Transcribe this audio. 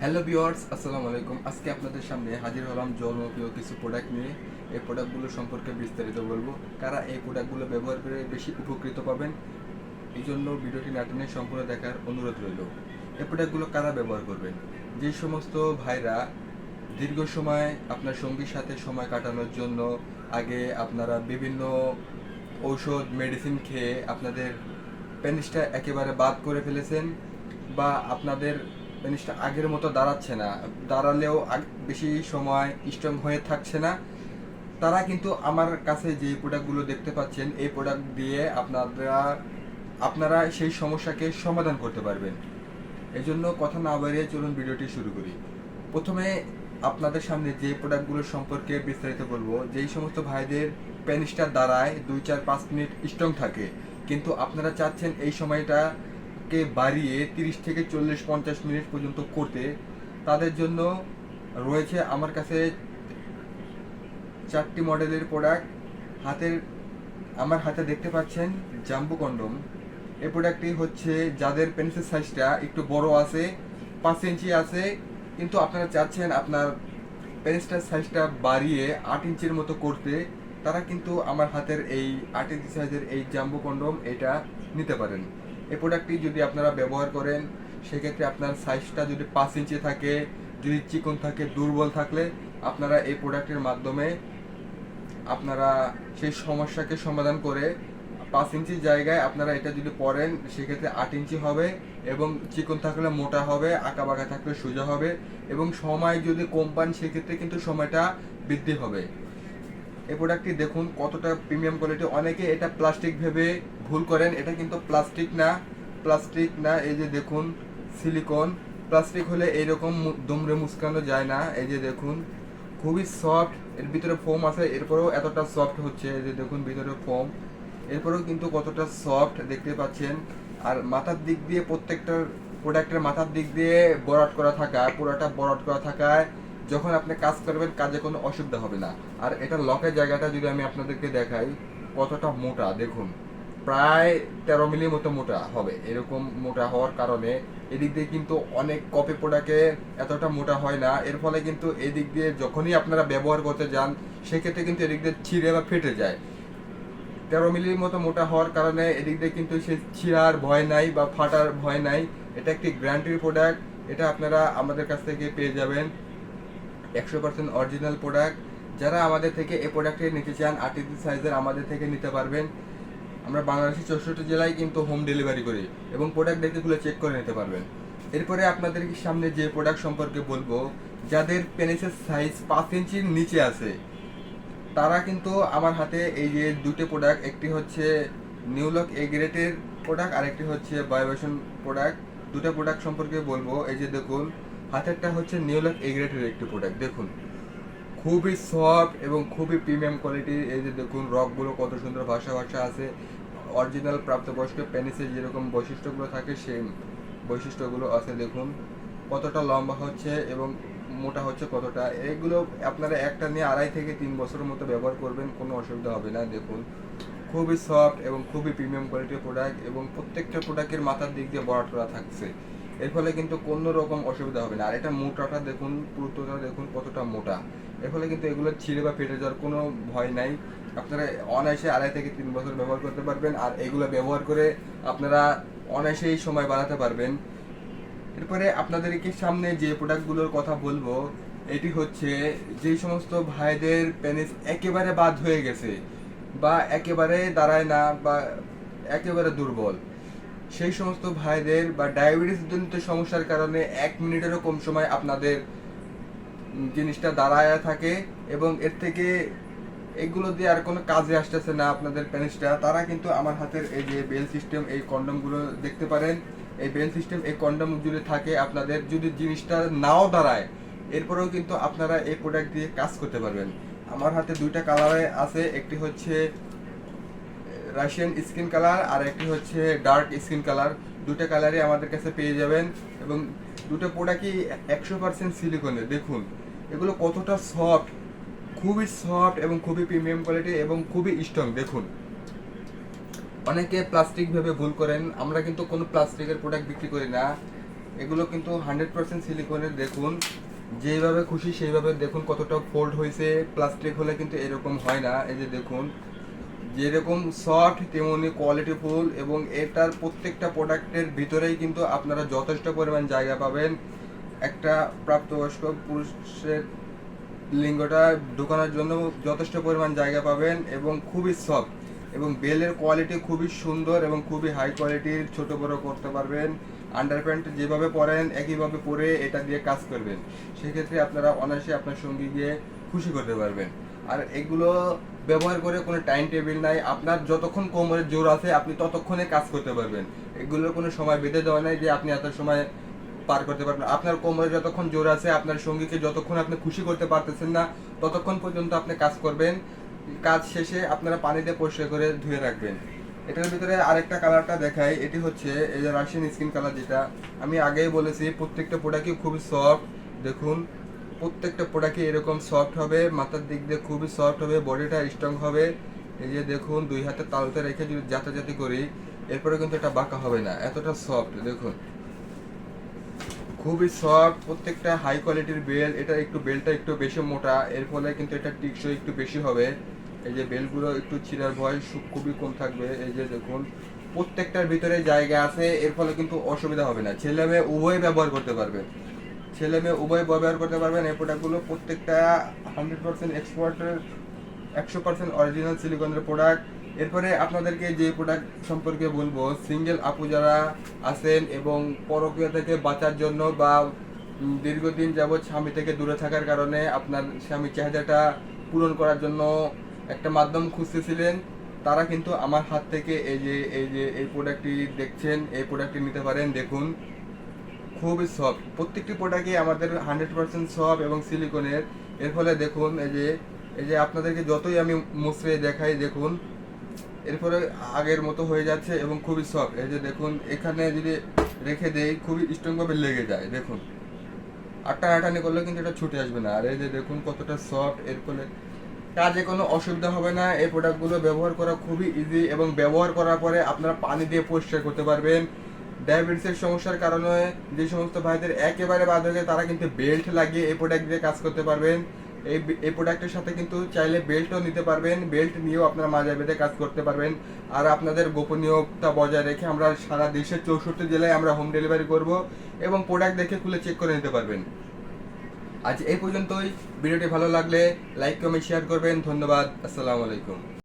Hello viewers, আসসালামু আলাইকুম। আজকে আপনাদের সামনে হাজির হলাম জনপ্রিয় কিছু প্রোডাক্ট নিয়ে। এই প্রোডাক্টগুলো সম্পর্কে বিস্তারিত বলবো। কারা এই প্রোডাক্টগুলো ব্যবহার করে বেশি উপকৃত পাবেন, এই জন্য ভিডিওটি না টেনে সম্পূর্ণ দেখার অনুরোধ রইল। এই প্রোডাক্টগুলো কারা ব্যবহার করবেন? যে সমস্ত ভাইরা দীর্ঘ সময় আপনার সঙ্গীর সাথে সময় কাটানোর জন্য আগে আপনারা বিভিন্ন ঔষধ মেডিসিন খেয়ে আপনাদের পেনিসটা একেবারে বাদ করে ফেলেছেন, বা আপনাদের পেনিসটা আগের মতো দাঁড়াচ্ছে না, দাঁড়ালেও বেশি সময় স্ট্রং হয়ে থাকছে না, তারা কিন্তু আমার কাছে যে প্রোডাক্টগুলো দেখতে পাচ্ছেন এই প্রোডাক্ট দিয়ে আপনারা সেই সমস্যাকে সমাধান করতে পারবেন। এই জন্য কথা না বাড়িয়ে চলুন ভিডিওটি শুরু করি। প্রথমে আপনাদের সামনে যে প্রোডাক্টগুলো সম্পর্কে বিস্তারিত বলবো, যেই সমস্ত ভাইদের পেনিসটা দাঁড়ায় 2-4-5 মিনিট স্ট্রং থাকে, কিন্তু আপনারা চাচ্ছেন এই সময়টাকে বাড়িয়ে 30 থেকে 40-50 মিনিট পর্যন্ত করতে, তাদের জন্য রয়েছে আমার কাছে 4টি মডেলের প্রোডাক্ট। আমার হাতে দেখতে পাচ্ছেন জাম্বো কন্ডম। এই প্রোডাক্টটি হচ্ছে যাদের পেনিসের সাইজটা একটু বড় আছে, 5 ইঞ্চি আছে, কিন্তু আপনারা চাচ্ছেন আপনার পেনিসটার সাইজটা বাড়িয়ে 8 ইঞ্চির মতো করতে, তারা কিন্তু আমার হাতের এই 8 ইঞ্চি সাইজের এই জাম্বো কন্ডম এটা নিতে পারেন। এই প্রোডাক্টটি যদি আপনারা ব্যবহার করেন, সেক্ষেত্রে আপনার সাইজটা যদি 5 ইঞ্চি থাকে, যদি চিকন থাকে, দুর্বল থাকলে আপনারা এই প্রোডাক্টের মাধ্যমে আপনারা সেই সমস্যাকে সমাধান করে 5 ইঞ্চির জায়গায় আপনারা এটা যদি পরেন, সেক্ষেত্রে 8 ইঞ্চি হবে, এবং চিকন থাকলে মোটা হবে, আঁকা বাঁকা থাকলে সোজা হবে, এবং সময় যদি কম পান সেক্ষেত্রে কিন্তু সময়টা বৃদ্ধি হবে। এই প্রোডাক্টটি দেখুন কতটা প্রিমিয়াম কোয়ালিটি। অনেকে এটা প্লাস্টিক ভেবে ভুল করেন, এটা কিন্তু প্লাস্টিক না। এই যে দেখুন সিলিকন। প্লাস্টিক হলে এইরকম দুমড়ে মুচকানো যায় না। এই যে দেখুন খুবই সফট, এর ভিতরে ফোম আছে, এরপরেও এতটা সফট হচ্ছে। এই যে দেখুন ভিতরে ফোম, এরপরেও কিন্তু কতটা সফট দেখতে পাচ্ছেন। আর মাথার দিক দিয়ে প্রত্যেকটা প্রোডাক্টের মাথার দিক দিয়ে পুরোটা বরট করা থাকায় যখন আপনি কাজ করবেন কাজে কোনো অসুবিধা হবে না। আর এটা লকের জায়গাটা যদি আমি আপনাদেরকে দেখাই, কতটা মোটা দেখুন, প্রায় 13 মিলির মতো মোটা হবে। এরকম মোটা হওয়ার কারণে এদিক দিয়ে কিন্তু অনেক কপি প্রোডাক্টে এতটা মোটা হয় না। এর ফলে কিন্তু এদিক দিয়ে যখনই আপনারা ব্যবহার করতে যান, সেক্ষেত্রে কিন্তু এদিক দিয়ে ছিঁড়ে বা ফেটে যায়। 13 মিলির মতো মোটা হওয়ার কারণে এদিক দিয়ে কিন্তু সে ছিঁড়ার ভয় নাই বা ফাটার ভয় নাই। এটা একটি গ্যারান্টির প্রোডাক্ট। এটা আপনারা আমাদের কাছ থেকে পেয়ে যাবেন 100% অরিজিনাল প্রোডাক্ট। যারা আমাদের থেকে এই প্রোডাক্টটি নিতে চান 8 ইঞ্চি সাইজের, আমাদের থেকে নিতে পারবেন। আমরা বাংলাদেশের 64 জেলায় কিন্তু হোম ডেলিভারি করি, এবং প্রোডাক্ট দেখে খুলে চেক করে নিতে পারবেন। এরপরে আপনাদের সামনে যে প্রোডাক্ট সম্পর্কে বলবো, যাদের পেনিসের সাইজ 5 ইঞ্চির নিচে আছে, তারা কিন্তু আমার হাতে এই যে দুটো প্রোডাক্ট, একটি হচ্ছে নিউলক এ গ্রেডের প্রোডাক্ট আর একটি হচ্ছে বায়োভেশন প্রোডাক্ট। দুটো প্রোডাক্ট সম্পর্কে বলবো। এই যে দেখুন হাতেরটা হচ্ছে নিউলক এ গ্রেডের একটি প্রোডাক্ট। দেখুন খুবই সফট এবং খুবই প্রিমিয়াম কোয়ালিটির। এই যে দেখুন রকগুলো কত সুন্দর ভাষা আছে। অরিজিনাল প্রাপ্তবয়স্ক পেনিসে যেরকম বৈশিষ্ট্যগুলো থাকে সেই বৈশিষ্ট্যগুলো আছে। দেখুন কতটা লম্বা হচ্ছে এবং মোটা হচ্ছে কতটা। এগুলো আপনারা একটা নিয়ে 2.5 থেকে 3 বছরের মতো ব্যবহার করবেন, কোনো অসুবিধা হবে না। দেখুন খুবই সফট এবং খুবই প্রিমিয়াম কোয়ালিটির প্রোডাক্ট, এবং প্রত্যেকটা প্রোডাক্টের মাথার দিক দিয়ে বরাট করা থাকছে। এর ফলে কিন্তু কোনো রকম অসুবিধা হবে না। আর এটা মোটাটা দেখুন, পুরুত্বটা দেখুন কতটা মোটা। এর ফলে কিন্তু এগুলো ছিঁড়ে বা ফেটে যাওয়ার কোনো ভয় নাই। আপনারা অনায়াসে 2.5 থেকে 3 বছর ব্যবহার করতে পারবেন, আর এগুলো ব্যবহার করে আপনারা অনায়াসেই সময় বাড়াতে পারবেন। এরপরে আপনাদেরকে সামনে যে প্রোডাক্টগুলোর কথা বলবো, এটি হচ্ছে যেই সমস্ত ভাইদের পেনিস একেবারে বাদ হয়ে গেছে, বা একেবারে দাঁড়ায় না, বা একেবারে দুর্বল, সেই সমস্ত ভাইদের, বা ডায়াবেটিস জনিত সমস্যার কারণে 1 মিনিটেরও কম সময় আপনাদের জিনিসটা দাঁড়ায় থাকে, এবং এর থেকে এগুলো দিয়ে আর কোনো কাজে আসতেছে না আপনাদের পেনিসটা, তারা কিন্তু আমার হাতের এই যে বেল সিস্টেম এই কন্ডমগুলো দেখতে পারেন। এই বেল সিস্টেম এই কন্ডম যদি থাকে, আপনাদের যদি জিনিসটা নাও দাঁড়ায়, এরপরেও কিন্তু আপনারা এই প্রোডাক্ট দিয়ে কাজ করতে পারবেন। আমার হাতে দুইটা কালারে আছে, একটি হচ্ছে রাশিয়ান স্কিন কালার আর একটি হচ্ছে ডার্ক স্কিন কালার। দুটো কালারই আমাদের কাছে পেয়ে যাবেন, এবং দুটো প্রোডাক্টই 100% সিলিকনের। দেখুন এগুলো কতটা সফট, খুবই সফট এবং খুবই প্রিমিয়াম কোয়ালিটি এবং খুবই স্ট্রং। দেখুন অনেকে প্লাস্টিক ভেবে ভুল করেন, আমরা কিন্তু কোনো প্লাস্টিকের প্রোডাক্ট বিক্রি করি না। এগুলো কিন্তু 100% সিলিকনের। দেখুন যেইভাবে খুশি সেইভাবে দেখুন কতটা ফোল্ড হয়েছে। প্লাস্টিক হলে কিন্তু এরকম হয় না। এই যে দেখুন যেরকম সফট তেমনি কোয়ালিটিফুল, এবং এটার প্রত্যেকটা প্রোডাক্টের ভিতরেই কিন্তু আপনারা যথেষ্ট পরিমাণ জায়গা পাবেন। একটা প্রাপ্তবয়স্ক পুরুষের লিঙ্গটা ঢুকানোর জন্য যথেষ্ট পরিমাণ জায়গা পাবেন, এবং খুবই সফট, এবং বেলের কোয়ালিটি খুবই সুন্দর এবং খুবই হাই কোয়ালিটির। ছোট বড় করতে পারবেন। আন্ডারপ্যান্ট যেভাবে পরেন একইভাবে পরে এটা দিয়ে কাজ করবেন, সেক্ষেত্রে আপনারা অনায়াসে আপনার সঙ্গীকে খুশি করতে পারবেন। আর এগুলো ব্যবহার করে কোনো টাইম টেবিল নাই, আপনার যতক্ষণ কোমরের জোর আছে আপনি ততক্ষণে কাজ করতে পারবেন। এগুলোর কোনো সময় বেঁধে দেওয়া নাই যে আপনি এত সময় পার করতে পারবেন। আপনার কোমরে যতক্ষণ জোর আছে, আপনার সঙ্গীকে যতক্ষণ আপনি খুশি করতে পারতেছেন না ততক্ষণ পর্যন্ত আপনি কাজ করবেন। কাজ শেষে আপনারা পানি দিয়ে পরিষ্কার করে ধুয়ে রাখবেন। এটার ভিতরে আরেকটা কালারটা দেখাই, এটি হচ্ছে এই যে রাশিয়ান স্কিন কালার, যেটা আমি আগেই বলেছি প্রত্যেকটা প্রোডাক্টই খুবই সফট। দেখুন প্রত্যেকটা প্রোডাক্টই এরকম সফট হবে, মাথার দিক দিয়ে খুবই সফট হবে, বডিটা স্ট্রং হবে। এই যে দেখুন দুই হাতে তালুতে রেখে যদি জাতাজাতি করি এরপরে কিন্তু এটা বাঁকা হবে না, এতটা সফট। দেখুন খুবই সফট, প্রত্যেকটা হাই কোয়ালিটির বেল। এটা একটু বেলটা একটু বেশি মোটা, এর ফলে কিন্তু এটা টিকসই একটু বেশি হবে। এই যে বেলগুলো একটু ছিঁড়ার ভয় খুবই কম থাকবে। এই যে দেখুন প্রত্যেকটার ভিতরে জায়গা আছে, এর ফলে কিন্তু অসুবিধা হবে না। ছেলে মেয়ে উভয় ব্যবহার করতে পারবেন, ছেলে মেয়ে উভয় ব্যবহার করতে পারবেন। এই প্রোডাক্টগুলো প্রত্যেকটা 100% এক্সপোর্টের, 100% অরিজিনাল সিলিকনের প্রোডাক্ট। এরপরে আপনাদেরকে যে প্রোডাক্ট সম্পর্কে বলবো, সিঙ্গেল আপু যারা আছেন এবং পরকীয়া থেকে বাঁচার জন্য বা দীর্ঘদিন যাবৎ স্বামী থেকে দূরে থাকার কারণে আপনার স্বামীর চাহিদাটা পূরণ করার জন্য একটা মাধ্যম খুঁজতেছিলেন, তারা কিন্তু আমার হাত থেকে এই প্রোডাক্টটি দেখছেন, এই প্রোডাক্টটি নিতে পারেন। দেখুন খুবই সফট, প্রত্যেকটি প্রোডাক্টই আমাদের 100% সফট এবং সিলিকনের। এর ফলে দেখুন এই যে আপনাদেরকে যতই আমি মুছড়ে দেখাই, দেখুন এরপরে আগের মতো হয়ে যাচ্ছে এবং খুবই সফট। এই যে দেখুন এখানে যদি রেখে দেই খুবই স্ট্রংভাবে লেগে যায়। দেখুন আটানি করলে কিন্তু এটা ছুটে আসবে না। আর এই যে দেখুন কতটা সফট, এর ফলে কাজে কোনো অসুবিধা হবে না। এই প্রোডাক্টগুলো ব্যবহার করা খুবই ইজি, এবং ব্যবহার করার পরে আপনারা পানি দিয়ে পরিষ্কার করতে পারবেন। ডায়াবেটিসের সমস্যার কারণে যে সমস্ত ভাইদের একেবারে বাদ হয়ে যায় তারা কিন্তু বেল্ট লাগিয়ে এই প্রোডাক্ট দিয়ে কাজ করতে পারবেন। এই প্রোডাক্টের সাথে কিন্তু চাইলে বেল্টও নিতে পারবেন, বেল্ট নিয়েও আপনারা মাজা বেঁধে কাজ করতে পারবেন। আর আপনাদের গোপনীয়তা বজায় রেখে আমরা সারা দেশের 64 জেলায় আমরা হোম ডেলিভারি করব, এবং প্রোডাক্ট দেখে খুলে চেক করে নিতে পারবেন। আজ এই পর্যন্তই। ভিডিওটি ভালো লাগলে লাইক কমেন্ট শেয়ার করবেন। ধন্যবাদ। আসসালামু আলাইকুম।